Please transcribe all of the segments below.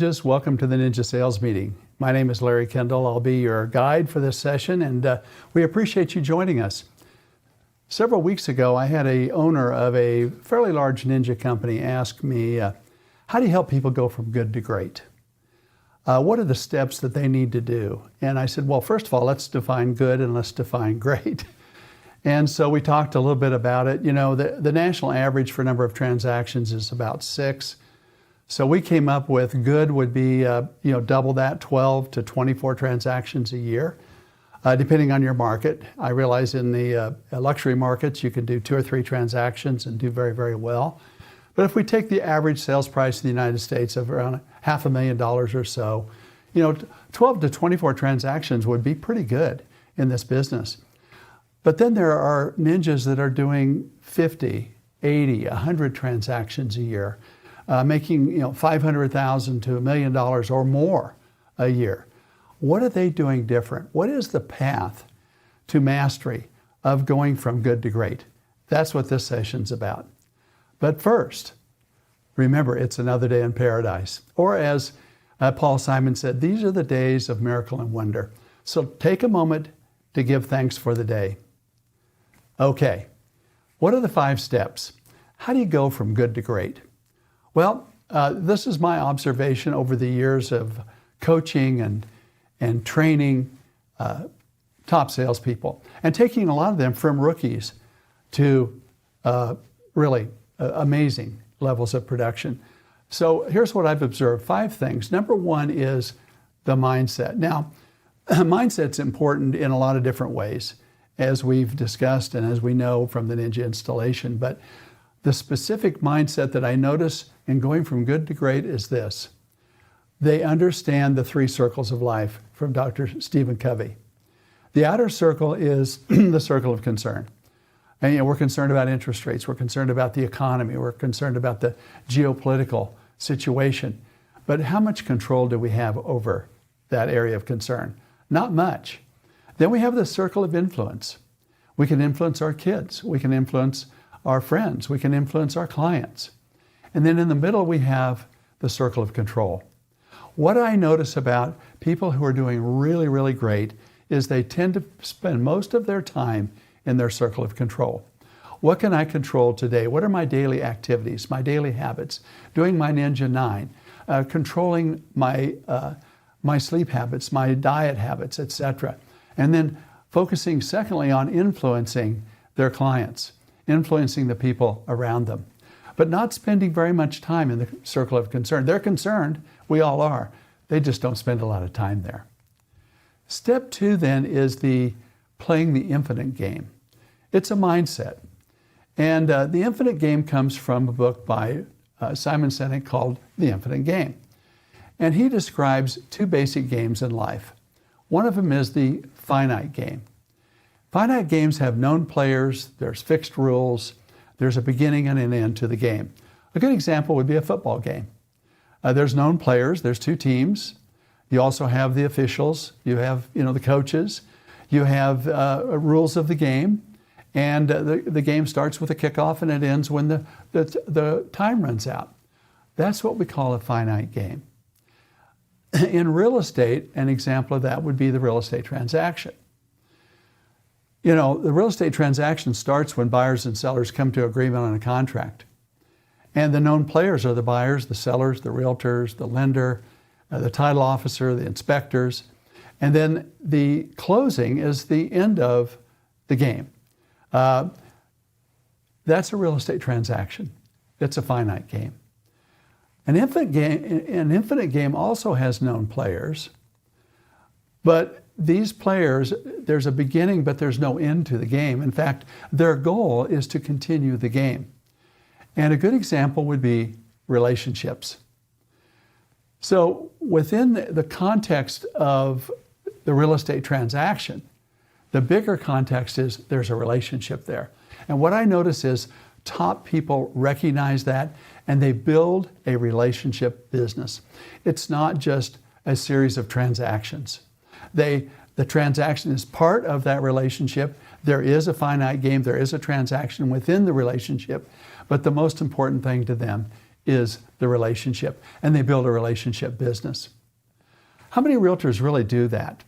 Just welcome to the Ninja Sales Meeting. My name is Larry Kendall. I'll be your guide for this session, and we appreciate you joining us. Several weeks ago, I had an owner of a fairly large ninja company ask me, how do you help people go from good to great? What are the steps that they need to do? And I said, well, first of all, let's define good and let's define great. And so we talked a little bit about it. You know, the national average for number of transactions is about 6. So we came up with good would be, double that, 12 to 24 transactions a year, depending on your market. I realize in the luxury markets, you can do 2 or 3 transactions and do very, very well. But if we take the average sales price in the United States of around $500,000 or so, 12 to 24 transactions would be pretty good in this business. But then there are ninjas that are doing 50, 80, 100 transactions a year. Making $500,000 to $1 million or more a year. What are they doing different? What is the path to mastery of going from good to great? That's what this session's about. But first, remember, it's another day in paradise. Or as Paul Simon said, these are the days of miracle and wonder. So take a moment to give thanks for the day. Okay, what are the 5 steps? How do you go from good to great? Well, this is my observation over the years of coaching and training top salespeople and taking a lot of them from rookies to really amazing levels of production. So here's what I've observed, 5 things. Number 1 is the mindset. Now, mindset's important in a lot of different ways, as we've discussed and as we know from the Ninja installation, but the specific mindset that I notice in going from good to great is this. They understand the 3 circles of life from Dr. Stephen Covey. The outer circle is the circle of concern. And we're concerned about interest rates, we're concerned about the economy, we're concerned about the geopolitical situation. But how much control do we have over that area of concern? Not much. Then we have the circle of influence. We can influence our kids, we can influence our friends, we can influence our clients. And then in the middle, we have the circle of control. What I notice about people who are doing really, really great is they tend to spend most of their time in their circle of control. What can I control today? What are my daily activities, my daily habits? Doing my Ninja 9, controlling my sleep habits, my diet habits, etc. And then focusing, secondly, on influencing their clients, influencing the people around them, but not spending very much time in the circle of concern. They're concerned, we all are. They just don't spend a lot of time there. Step 2 then is playing the infinite game. It's a mindset. And the infinite game comes from a book by Simon Sinek called The Infinite Game. And he describes 2 basic games in life. One of them is the finite game. Finite games have known players, there's fixed rules, there's a beginning and an end to the game. A good example would be a football game. There's known players, there's 2 teams. You also have the officials, you have the coaches, you have rules of the game, and the game starts with a kickoff and it ends when the time runs out. That's what we call a finite game. In real estate, an example of that would be the real estate transaction. The real estate transaction starts when buyers and sellers come to agreement on a contract. And the known players are the buyers, the sellers, the realtors, the lender, the title officer, the inspectors. And then the closing is the end of the game. That's a real estate transaction. It's a finite game. An infinite game also has known players, but these players, there's a beginning, but there's no end to the game. In fact, their goal is to continue the game. And a good example would be relationships. So within the context of the real estate transaction, the bigger context is there's a relationship there. And what I notice is top people recognize that and they build a relationship business. It's not just a series of transactions. The transaction is part of that relationship. There is a finite game, there is a transaction within the relationship, but the most important thing to them is the relationship, and they build a relationship business. How many realtors really do that?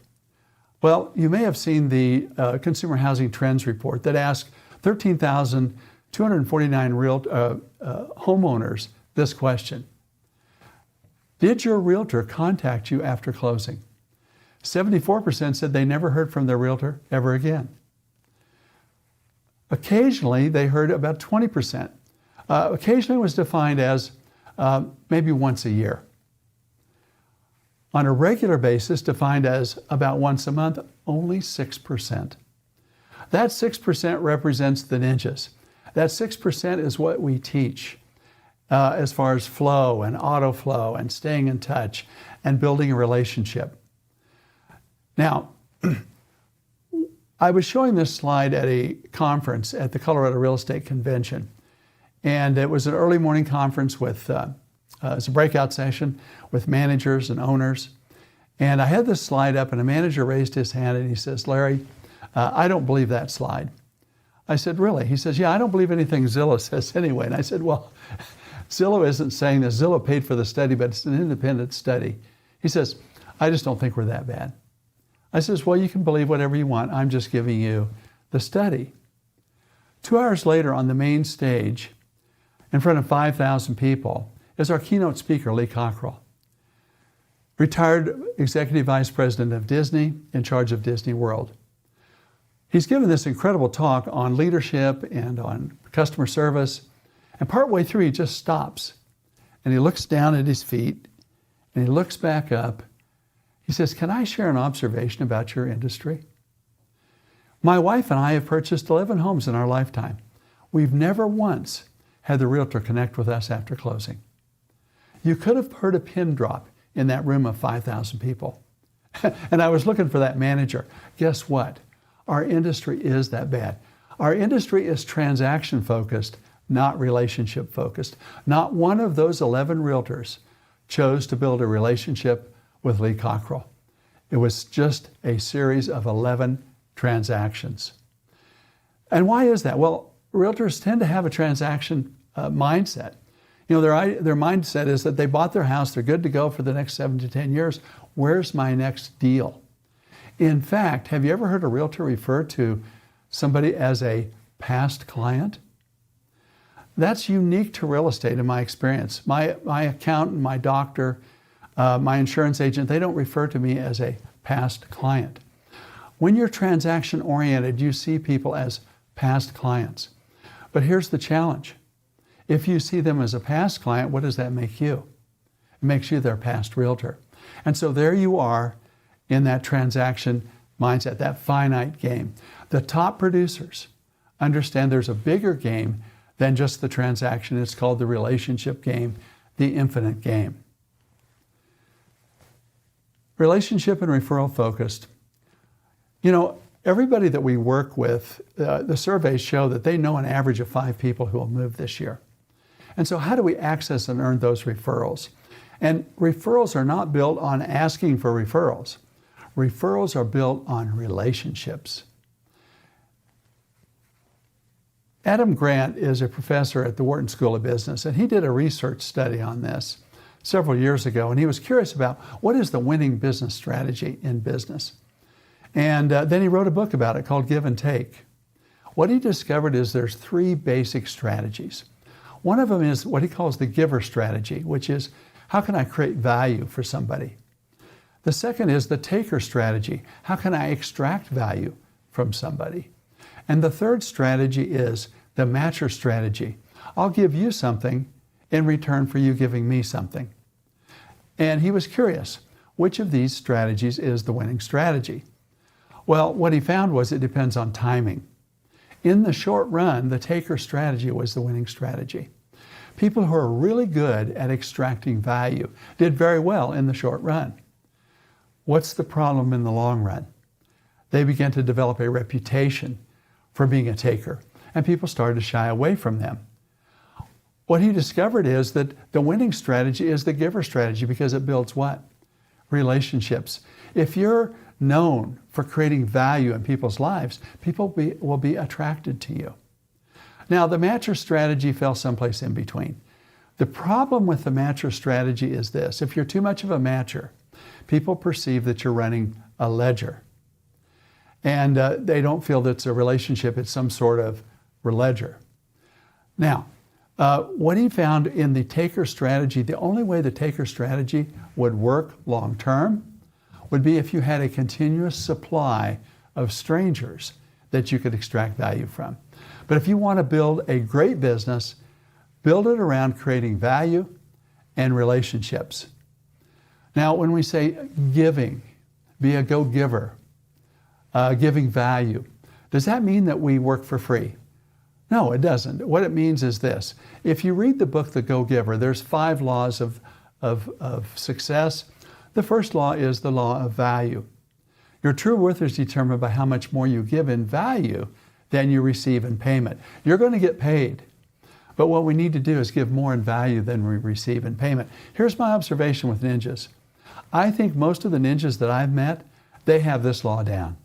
Well, you may have seen the Consumer Housing Trends report that asked 13,249 homeowners this question. Did your realtor contact you after closing? 74% said they never heard from their realtor ever again. Occasionally, they heard about 20%. Occasionally was defined as maybe once a year. On a regular basis, defined as about once a month, only 6%. That 6% represents the ninjas. That 6% is what we teach as far as flow and auto flow and staying in touch and building a relationship. Now, I was showing this slide at a conference at the Colorado Real Estate Convention. And it was an early morning conference with, it was a breakout session with managers and owners. And I had this slide up and a manager raised his hand and he says, Larry, I don't believe that slide. I said, really? He says, yeah, I don't believe anything Zillow says anyway. And I said, well, Zillow isn't saying this. Zillow paid for the study, but it's an independent study. He says, I just don't think we're that bad. I says, well, you can believe whatever you want. I'm just giving you the study. 2 hours later on the main stage, in front of 5,000 people, is our keynote speaker, Lee Cockrell. Retired Executive Vice President of Disney, in charge of Disney World. He's given this incredible talk on leadership and on customer service, and partway through he just stops, and he looks down at his feet, and he looks back up. He says, can I share an observation about your industry? My wife and I have purchased 11 homes in our lifetime. We've never once had the realtor connect with us after closing. You could have heard a pin drop in that room of 5,000 people. And I was looking for that manager. Guess what? Our industry is that bad. Our industry is transaction focused, not relationship focused. Not one of those 11 realtors chose to build a relationship with Lee Cockrell. It was just a series of 11 transactions. And why is that? Well, realtors tend to have a transaction mindset. You know, their mindset is that they bought their house, they're good to go for the next 7 to 10 years. Where's my next deal? In fact, have you ever heard a realtor refer to somebody as a past client? That's unique to real estate in my experience. My accountant, my doctor, my insurance agent, they don't refer to me as a past client. When you're transaction oriented, you see people as past clients. But here's the challenge. If you see them as a past client, what does that make you? It makes you their past realtor. And so there you are in that transaction mindset, that finite game. The top producers understand there's a bigger game than just the transaction. It's called the relationship game, the infinite game. Relationship and referral focused. You know, everybody that we work with, the surveys show that they know an average of 5 people who will move this year. And so how do we access and earn those referrals? And referrals are not built on asking for referrals. Referrals are built on relationships. Adam Grant is a professor at the Wharton School of Business, and he did a research study on this several years ago, and he was curious about what is the winning business strategy in business. And then he wrote a book about it called Give and Take. What he discovered is there's 3 basic strategies. One of them is what he calls the giver strategy, which is how can I create value for somebody? The second is the taker strategy. How can I extract value from somebody? And the third strategy is the matcher strategy. I'll give you something in return for you giving me something. And he was curious, which of these strategies is the winning strategy? Well, what he found was it depends on timing. In the short run, the taker strategy was the winning strategy. People who are really good at extracting value did very well in the short run. What's the problem in the long run? They began to develop a reputation for being a taker, and people started to shy away from them. What he discovered is that the winning strategy is the giver strategy because it builds what? Relationships. If you're known for creating value in people's lives, people will be attracted to you. Now, the matcher strategy fell someplace in between. The problem with the matcher strategy is this. If you're too much of a matcher, people perceive that you're running a ledger. And they don't feel that it's a relationship, it's some sort of ledger. Now, what he found in the taker strategy, the only way the taker strategy would work long term would be if you had a continuous supply of strangers that you could extract value from. But if you want to build a great business, build it around creating value and relationships. Now, when we say giving, be a go-giver, giving value, does that mean that we work for free? No, it doesn't. What it means is this. If you read the book, The Go-Giver, there's 5 laws of success. The first law is the law of value. Your true worth is determined by how much more you give in value than you receive in payment. You're going to get paid, but what we need to do is give more in value than we receive in payment. Here's my observation with ninjas. I think most of the ninjas that I've met, they have this law down.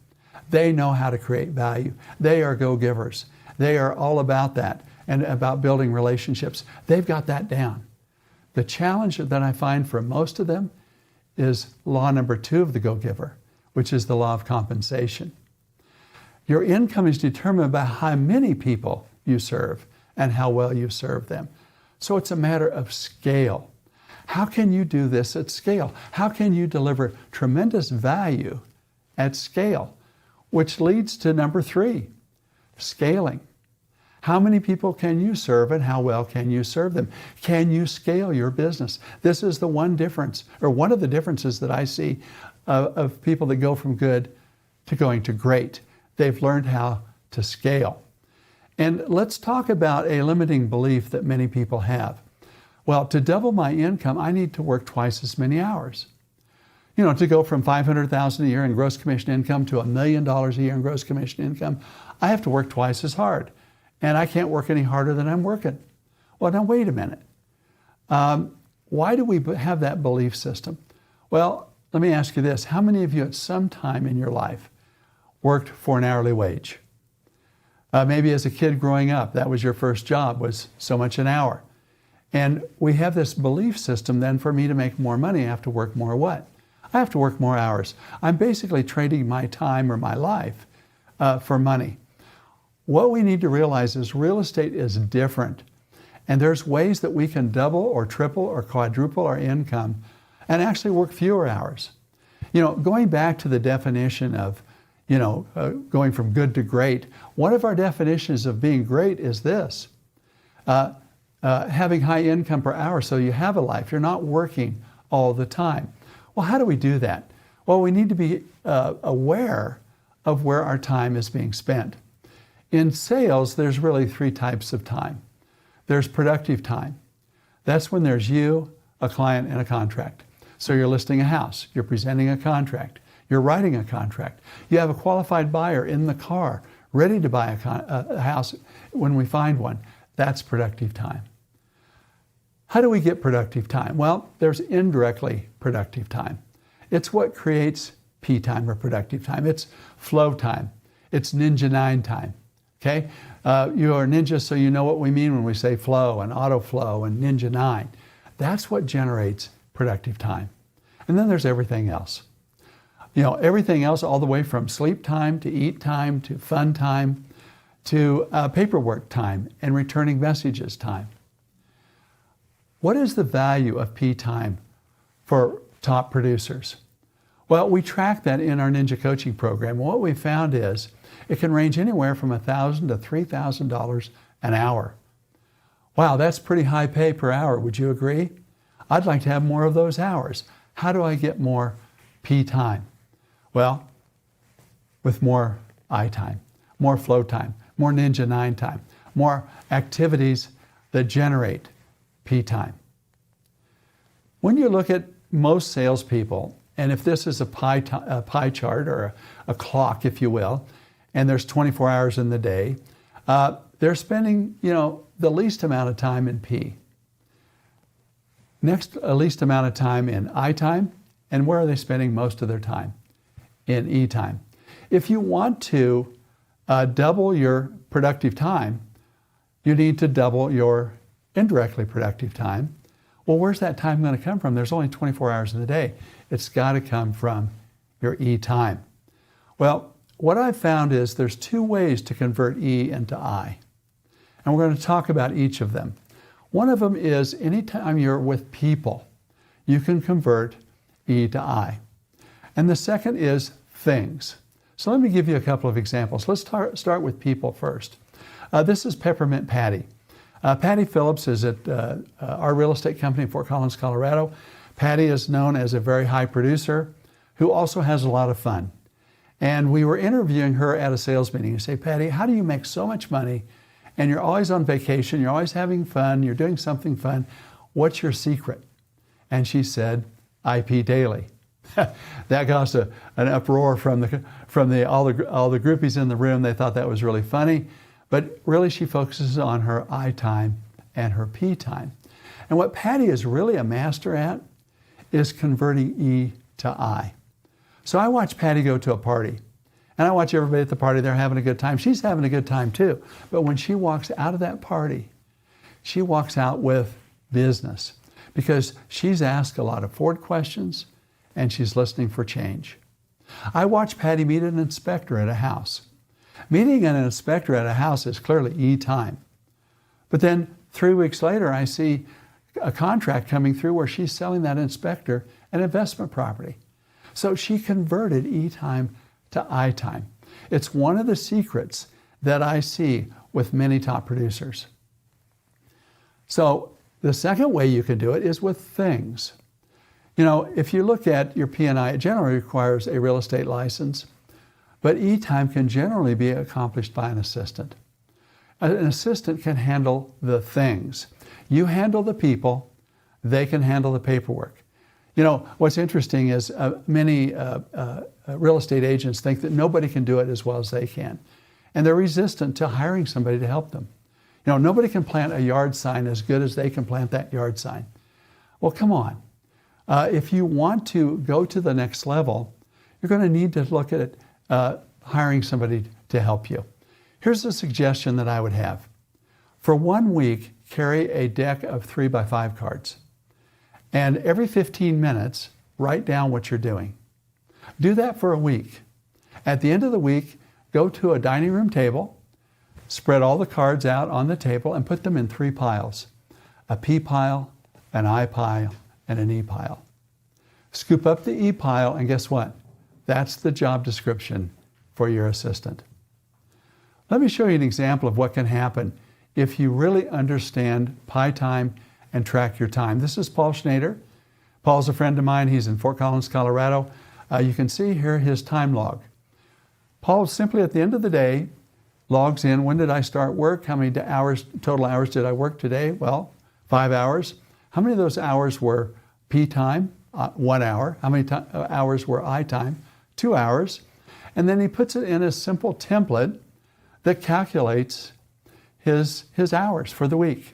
They know how to create value. They are go-givers. They are all about that and about building relationships. They've got that down. The challenge that I find for most of them is law number 2 of the go-giver, which is the law of compensation. Your income is determined by how many people you serve and how well you serve them. So it's a matter of scale. How can you do this at scale? How can you deliver tremendous value at scale? Which leads to number 3, scaling. How many people can you serve and how well can you serve them? Can you scale your business? This is the one difference, or one of the differences that I see of people that go from good to going to great. They've learned how to scale. And let's talk about a limiting belief that many people have. Well, to double my income, I need to work twice as many hours. You know, to go from $500,000 a year in gross commission income to $1 million a year in gross commission income, I have to work twice as hard. And I can't work any harder than I'm working. Well, now wait a minute. Why do we have that belief system? Well, let me ask you this. How many of you at some time in your life worked for an hourly wage? Maybe as a kid growing up, that was your first job, was so much an hour. And we have this belief system then, for me to make more money, I have to work more what? I have to work more hours. I'm basically trading my time or my life for money. What we need to realize is real estate is different. And there's ways that we can double or triple or quadruple our income and actually work fewer hours. You know, going back to the definition of, going from good to great, one of our definitions of being great is this. Having high income per hour so you have a life. You're not working all the time. Well, how do we do that? Well, we need to be aware of where our time is being spent. In sales, there's really 3 types of time. There's productive time. That's when there's you, a client, and a contract. So you're listing a house, you're presenting a contract, you're writing a contract. You have a qualified buyer in the car, ready to buy a house when we find one. That's productive time. How do we get productive time? Well, there's indirectly productive time. It's what creates P time or productive time. It's flow time. It's Ninja 9 time. Okay? You are ninja, so you know what we mean when we say flow and auto flow and Ninja 9. That's what generates productive time. And then there's everything else. Everything else, all the way from sleep time to eat time to fun time to paperwork time and returning messages time. What is the value of P time for top producers? Well, we track that in our Ninja Coaching Program. What we found is it can range anywhere from $1,000 to $3,000 an hour. Wow, that's pretty high pay per hour. Would you agree? I'd like to have more of those hours. How do I get more P time? Well, with more I time, more flow time, more Ninja 9 time, more activities that generate P time. When you look at most salespeople, and if this is a pie chart or a clock, if you will, and there's 24 hours in the day, they're spending, the least amount of time in P. Next, least amount of time in I time, and where are they spending most of their time? In E time. If you want to double your productive time, you need to double your indirectly productive time. Well, where's that time going to come from? There's only 24 hours in the day. It's got to come from your E time. Well, what I've found is there's two ways to convert E into I. And we're going to talk about each of them. One of them is anytime you're with people, you can convert E to I. And the second is things. So let me give you a couple of examples. Let's start with people first. This is Peppermint Patty. Patty Phillips is at our real estate company in Fort Collins, Colorado. Patty is known as a very high producer who also has a lot of fun. And we were interviewing her at a sales meeting. You say, Patty, how do you make so much money? And you're always on vacation, you're always having fun, you're doing something fun. What's your secret? And she said, IP daily. That caused an uproar from all the groupies in the room. They thought that was really funny. But really she focuses on her I time and her P time. And what Patty is really a master at is converting E to I. So I watch Patty go to a party, and I watch everybody at the party, they're having a good time. She's having a good time too. But when she walks out of that party, she walks out with business because she's asked a lot of Ford questions and she's listening for change. I watch Patty meet an inspector at a house. Meeting an inspector at a house is clearly E time. But then 3 weeks later, I see a contract coming through where she's selling that inspector an investment property. So she converted E time to I time. It's one of the secrets that I see with many top producers. So the second way you can do it is with things. You know, if you look at your P&I, it generally requires a real estate license, but E time can generally be accomplished by an assistant. An assistant can handle the things. You handle the people, they can handle the paperwork. You know, what's interesting is many real estate agents think that nobody can do it as well as they can. And they're resistant to hiring somebody to help them. You know, nobody can plant a yard sign as good as they can plant that yard sign. Well, come on. If you want to go to the next level, you're going to need to look at hiring somebody to help you. Here's a suggestion that I would have. For 1 week, carry a deck of 3x5 cards. And every 15 minutes, write down what you're doing. Do that for a week. At the end of the week, go to a dining room table, spread all the cards out on the table and put them in 3 piles. A P pile, an I pile, and an E pile. Scoop up the E pile and guess what? That's the job description for your assistant. Let me show you an example of what can happen if you really understand Pi time and track your time. This is Paul Schneider. Paul's a friend of mine. He's in Fort Collins, Colorado. You can see here his time log. Paul simply at the end of the day logs in, when did I start work? How many total hours did I work today? Well, 5 hours. How many of those hours were P time? 1 hour. How many hours were I time? 2 hours. And then he puts it in a simple template that calculates his hours for the week.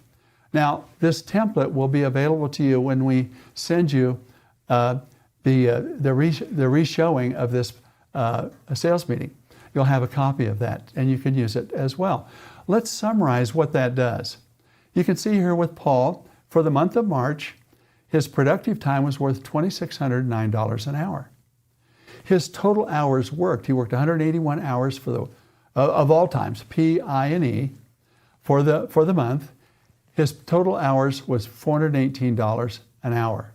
Now, this template will be available to you when we send you the reshowing of this sales meeting. You'll have a copy of that, and you can use it as well. Let's summarize what that does. You can see here with Paul, for the month of March, his productive time was worth $2,609 an hour. His total hours worked, he worked 181 hours of all times, P, I, and E, for the month. His total hours was $418 an hour.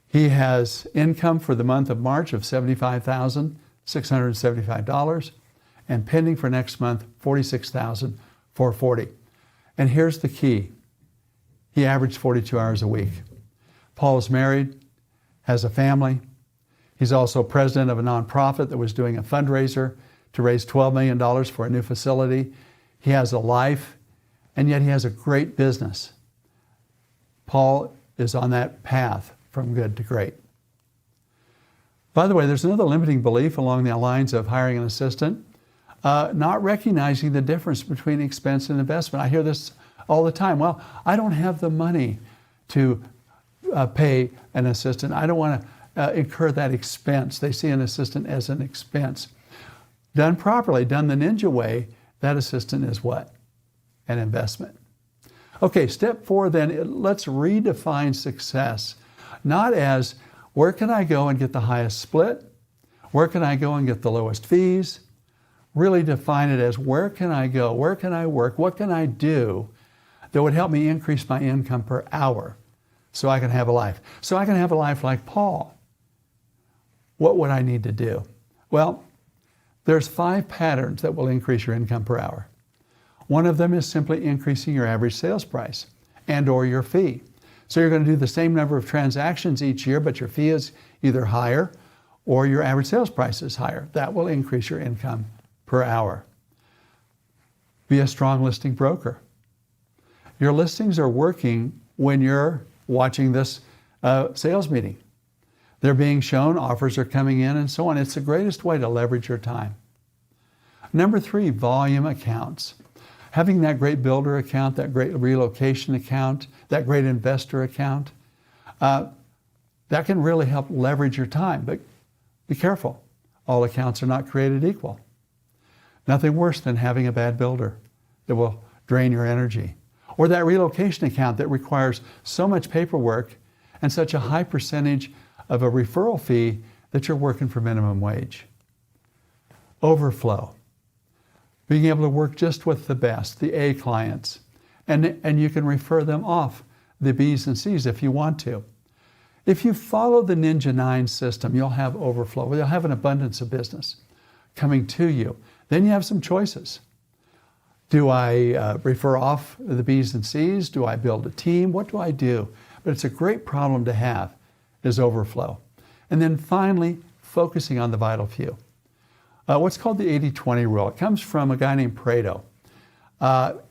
He has income for the month of March of $75,675 and pending for next month, $46,440. And here's the key. He averaged 42 hours a week. Paul is married, has a family. He's also president of a nonprofit that was doing a fundraiser to raise $12 million for a new facility. He has a life, and yet he has a great business. Paul is on that path from good to great. By the way, there's another limiting belief along the lines of hiring an assistant, not recognizing the difference between expense and investment. I hear this all the time. Well, I don't have the money to pay an assistant. I don't want to incur that expense. They see an assistant as an expense. Done properly, done the ninja way, that assistant is what? An investment. Okay, step 4 then, let's redefine success. Not as, where can I go and get the highest split? Where can I go and get the lowest fees? Really define it as, where can I go? Where can I work? What can I do that would help me increase my income per hour so I can have a life? So I can have a life like Paul. What would I need to do? Well, there's 5 patterns that will increase your income per hour. One of them is simply increasing your average sales price and or your fee. So you're going to do the same number of transactions each year, but your fee is either higher or your average sales price is higher. That will increase your income per hour. Be a strong listing broker. Your listings are working when you're watching this sales meeting. They're being shown, offers are coming in, and so on. It's the greatest way to leverage your time. Number 3, volume accounts. Having that great builder account, that great relocation account, that great investor account, that can really help leverage your time. But be careful. All accounts are not created equal. Nothing worse than having a bad builder that will drain your energy. Or that relocation account that requires so much paperwork and such a high percentage of a referral fee that you're working for minimum wage. Overflow. Being able to work just with the best, the A clients. And you can refer them off the B's and C's if you want to. If you follow the Ninja 9 system, you'll have overflow. You'll have an abundance of business coming to you. Then you have some choices. Do I refer off the B's and C's? Do I build a team? What do I do? But it's a great problem to have, is overflow. And then finally, focusing on the vital few. What's called the 80-20 rule. It comes from a guy named Pareto.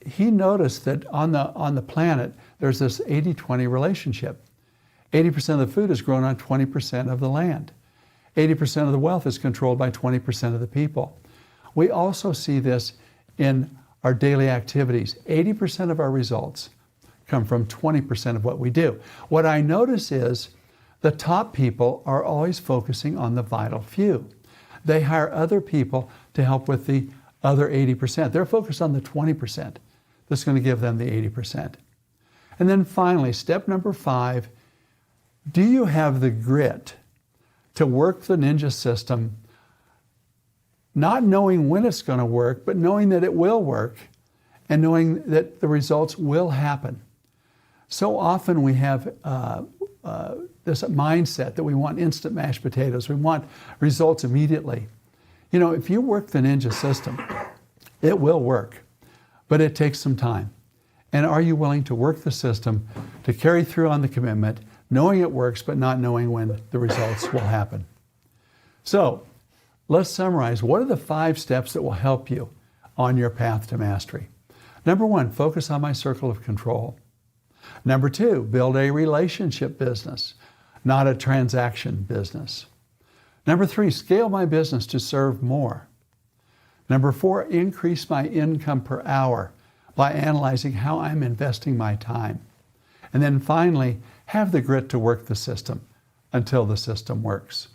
He noticed that on the planet, there's this 80-20 relationship. 80% of the food is grown on 20% of the land. 80% of the wealth is controlled by 20% of the people. We also see this in our daily activities. 80% of our results come from 20% of what we do. What I notice is the top people are always focusing on the vital few. They hire other people to help with the other 80%. They're focused on the 20% that's going to give them the 80%. And then finally, step number 5, do you have the grit to work the Ninja system, not knowing when it's going to work, but knowing that it will work and knowing that the results will happen? So often we have this mindset that we want instant mashed potatoes. We want results immediately. You know, if you work the Ninja system, it will work, but it takes some time. And are you willing to work the system to carry through on the commitment, knowing it works, but not knowing when the results will happen? So let's summarize. What are the 5 steps that will help you on your path to mastery? Number 1, focus on my circle of control. Number 2, build a relationship business, not a transaction business. Number 3, scale my business to serve more. Number 4, increase my income per hour by analyzing how I'm investing my time. And then finally, have the grit to work the system until the system works.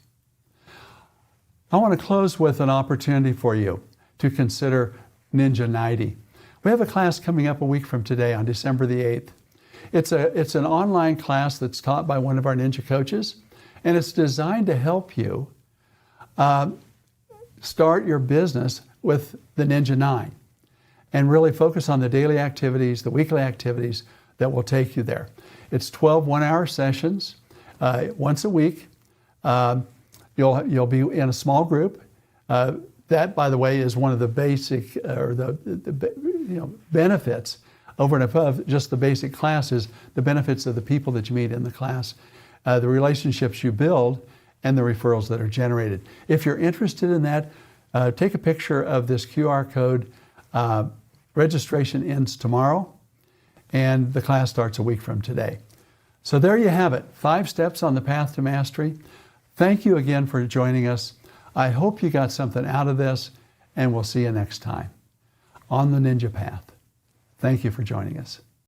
I want to close with an opportunity for you to consider Ninja 90. We have a class coming up a week from today on December the 8th. It's an online class that's taught by one of our Ninja coaches, and it's designed to help you start your business with the Ninja 9 and really focus on the daily activities, the weekly activities that will take you there. It's 12 one-hour sessions once a week. You'll be in a small group. That, by the way, is one of the basic or the benefits over and above just the basic classes, the benefits of the people that you meet in the class, the relationships you build, and the referrals that are generated. If you're interested in that, take a picture of this QR code. Registration ends tomorrow, and the class starts a week from today. So there you have it, 5 steps on the path to mastery. Thank you again for joining us. I hope you got something out of this, and we'll see you next time on the Ninja Path. Thank you for joining us.